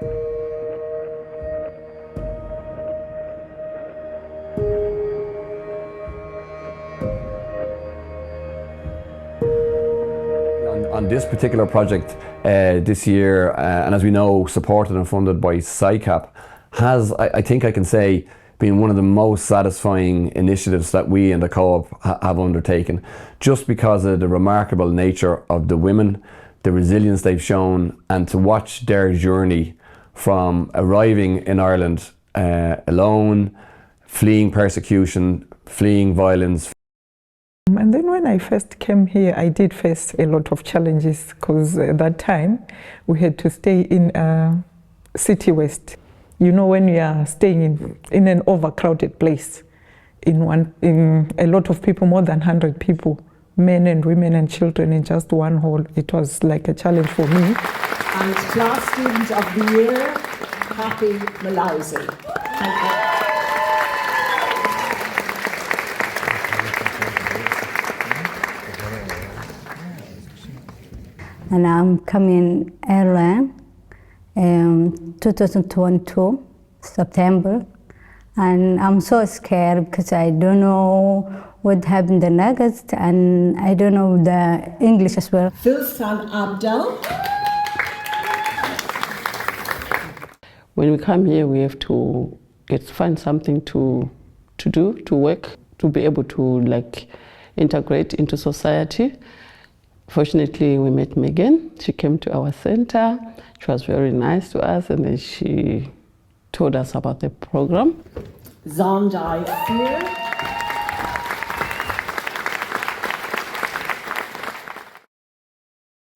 On this particular project this year, and as we know, supported and funded by SICAP, has, I think I can say, been one of the most satisfying initiatives that we in the Co-op have undertaken, just because of the remarkable nature of the women, the resilience they've shown, and to watch their journey from arriving in Ireland alone, fleeing persecution, fleeing violence. And then when I first came here, I did face a lot of challenges, because at that time we had to stay in City West. You know, when you are staying in an overcrowded place, in a lot of people, more than 100 people, men and women and children in just one hall, it was like a challenge for me. And Class Student of the Year, Happy Malauzi. Thank you. And I'm coming Ireland in 2022, September. And I'm so scared because I don't know what happened the next, and I don't know the English as well. Filsan Abdel. When we come here, we have to find something to do, to work, to be able to integrate into society. Fortunately, we met Megan. She came to our center. She was very nice to us, and then she told us about the program. Zondai Fear.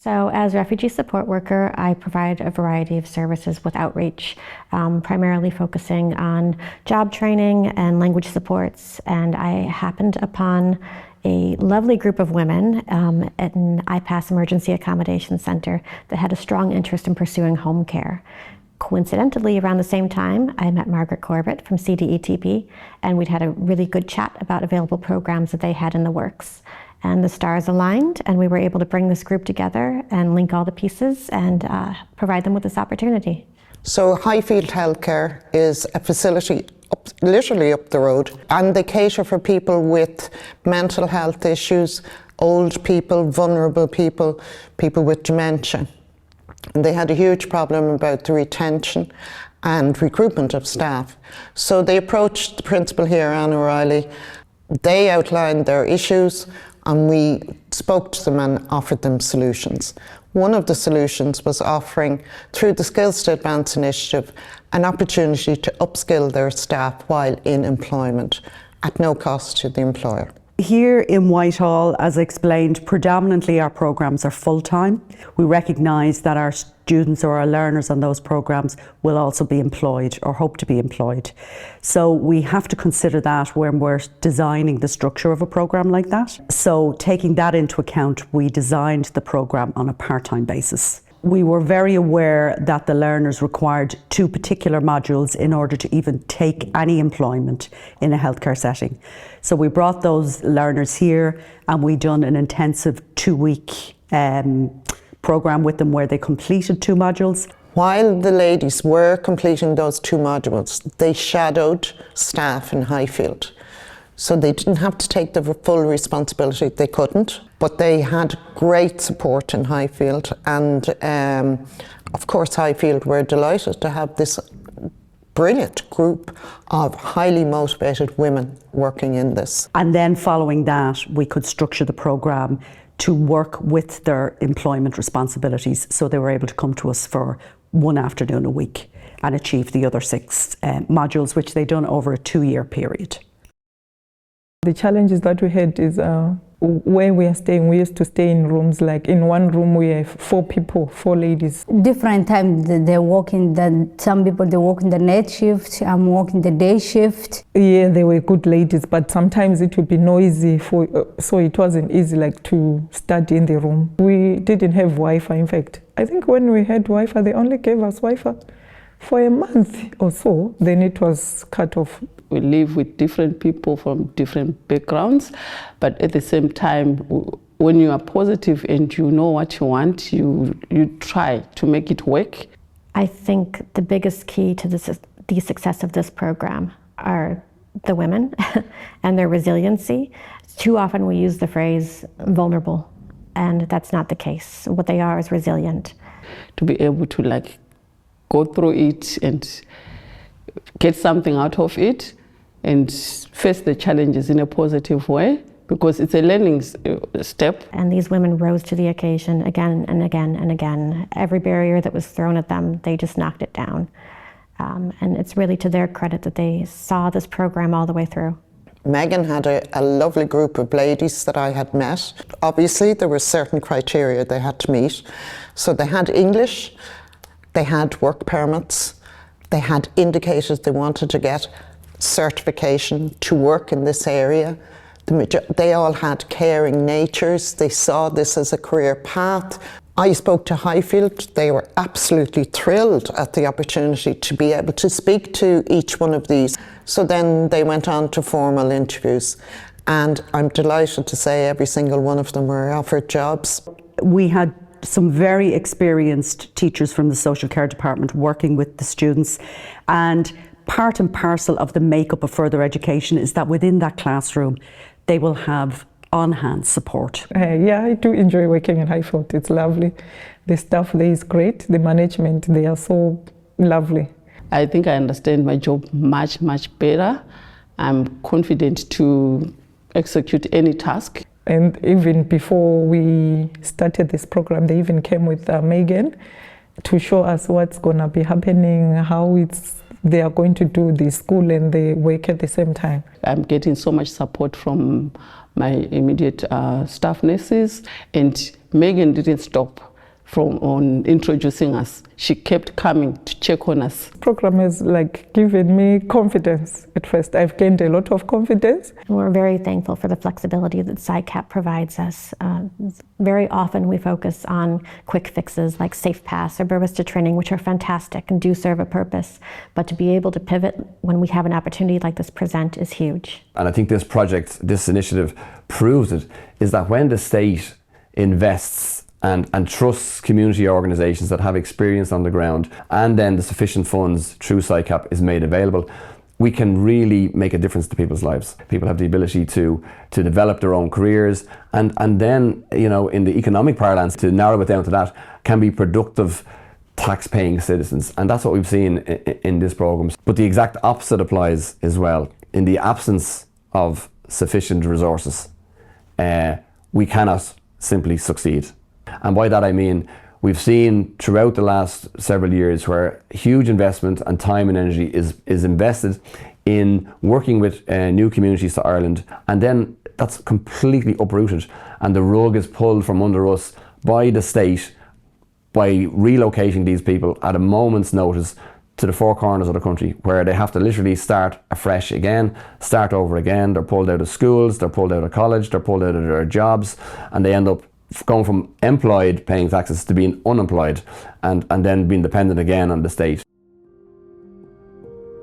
So as a refugee support worker, I provide a variety of services with outreach, primarily focusing on job training and language supports. And I happened upon a lovely group of women at an IPAs emergency accommodation center that had a strong interest in pursuing home care. Coincidentally, around the same time, I met Margaret Corbett from CDETP, and we'd had a really good chat about available programs that they had in the works. And the stars aligned, and we were able to bring this group together and link all the pieces and provide them with this opportunity. So Highfield Healthcare is a facility literally up the road, and they cater for people with mental health issues, old people, vulnerable people, people with dementia. And they had a huge problem about the retention and recruitment of staff. So they approached the principal here, Anne O'Reilly. They outlined their issues, and we spoke to them and offered them solutions. One of the solutions was offering, through the Skills to Advance initiative, an opportunity to upskill their staff while in employment at no cost to the employer. Here in Whitehall, as explained, predominantly our programmes are full-time. We recognise that our students or our learners on those programmes will also be employed or hope to be employed. So we have to consider that when we're designing the structure of a programme like that. So taking that into account, we designed the programme on a part-time basis. We were very aware that the learners required 2 particular modules in order to even take any employment in a healthcare setting. So we brought those learners here, and we done an intensive 2-week programme with them where they completed 2 modules. While the ladies were completing those 2 modules, they shadowed staff in Highfield. So they didn't have to take the full responsibility, they couldn't, but they had great support in Highfield, and of course Highfield were delighted to have this brilliant group of highly motivated women working in this. And then following that, we could structure the programme to work with their employment responsibilities, so they were able to come to us for 1 afternoon a week and achieve the other 6 modules, which they done over a 2-year period. The challenges that we had is where we are staying. We used to stay in rooms, like in one room we have 4 people, 4 ladies. Different times they work some people they work in the night shift, I'm working the day shift. Yeah, they were good ladies, but sometimes it would be noisy, so it wasn't easy to study in the room. We didn't have Wi-Fi. In fact, I think when we had Wi-Fi, they only gave us Wi-Fi for a month or so, then it was cut off. We live with different people from different backgrounds, but at the same time, when you are positive and you know what you want, you try to make it work. I think the biggest key to the success of this program are the women and their resiliency. Too often we use the phrase vulnerable, and that's not the case. What they are is resilient. To be able to like go through it and get something out of it and face the challenges in a positive way, because it's a learning step. And these women rose to the occasion again and again and again. Every barrier that was thrown at them, they just knocked it down. And it's really to their credit that they saw this program all the way through. Megan had a lovely group of ladies that I had met. Obviously, there were certain criteria they had to meet. So they had English, they had work permits, they had indicated they wanted to get certification to work in this area. They all had caring natures. They saw this as a career path. I spoke to Highfield. They were absolutely thrilled at the opportunity to be able to speak to each one of these. So then they went on to formal interviews. And I'm delighted to say every single one of them were offered jobs. We had some very experienced teachers from the social care department working with the students, and part and parcel of the makeup of further education is that within that classroom they will have on-hand support. Yeah, I do enjoy working in Highfield. It's lovely. The staff there is great. The management, they are so lovely. I think I understand my job much, much better. I'm confident to execute any task. And even before we started this program, they even came with Megan to show us what's going to be happening, how they are going to do the school and the work at the same time. I'm getting so much support from my immediate staff nurses, and Megan didn't stop on introducing us. She kept coming to check on us. The program has given me confidence. At first, I've gained a lot of confidence. We're very thankful for the flexibility that SciCap provides us. Very often we focus on quick fixes like Safe Pass or barista training, which are fantastic and do serve a purpose. But to be able to pivot when we have an opportunity like this present is huge. And I think this project, this initiative proves it, is that when the state invests and trusts community organisations that have experience on the ground, and then the sufficient funds through SciCap is made available, we can really make a difference to people's lives. People have the ability to develop their own careers, and then, in the economic parlance, to narrow it down to that, can be productive tax-paying citizens. And that's what we've seen in this programme. But the exact opposite applies as well. In the absence of sufficient resources, we cannot simply succeed. And by that I mean, we've seen throughout the last several years where huge investment and time and energy is invested in working with new communities to Ireland, and then that's completely uprooted and the rug is pulled from under us by the state by relocating these people at a moment's notice to the four corners of the country, where they have to literally start afresh again, start over again. They're pulled out of schools, they're pulled out of college, they're pulled out of their jobs, and they end up going from employed paying taxes to being unemployed, and then being dependent again on the state.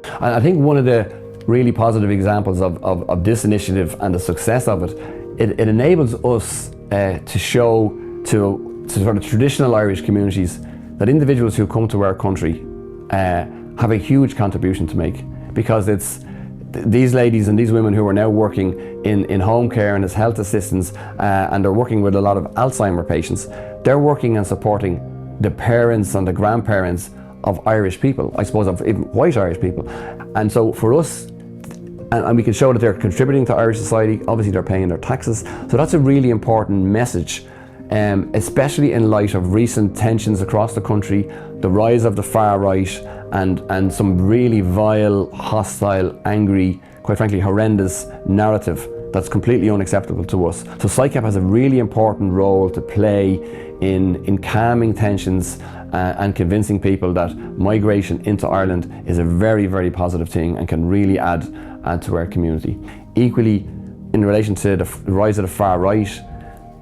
And I think one of the really positive examples of this initiative and the success of it enables us to show to sort of traditional Irish communities that individuals who come to our country have a huge contribution to make, because it's these ladies and these women who are now working in home care and as health assistants, and they're working with a lot of Alzheimer patients. They're working and supporting the parents and the grandparents of Irish people, I suppose, of even white Irish people. And so for us, and we can show that they're contributing to Irish society, obviously they're paying their taxes. So that's a really important message, especially in light of recent tensions across the country, the rise of the far right, and some really vile, hostile, angry, quite frankly horrendous narrative that's completely unacceptable to us. So SciCap has a really important role to play in calming tensions and convincing people that migration into Ireland is a very, very positive thing and can really add to our community. Equally, in relation to the rise of the far right,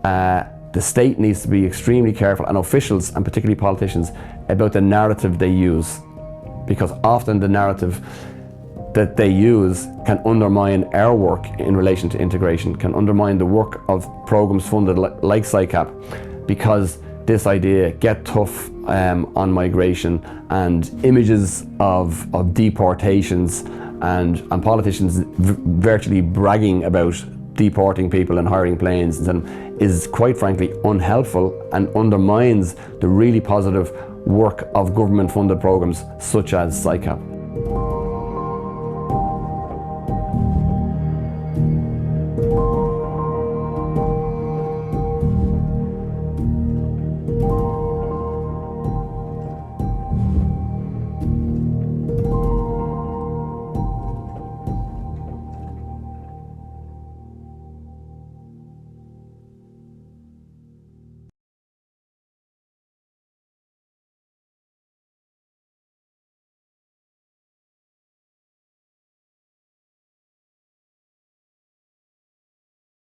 the state needs to be extremely careful, and officials, and particularly politicians, about the narrative they use, because often the narrative that they use can undermine our work in relation to integration, can undermine the work of programmes funded like SciCap, because this idea, get tough on migration, and images of deportations and politicians virtually bragging about deporting people and hiring planes is quite frankly unhelpful and undermines the really positive work of government funded programs such as SICAP.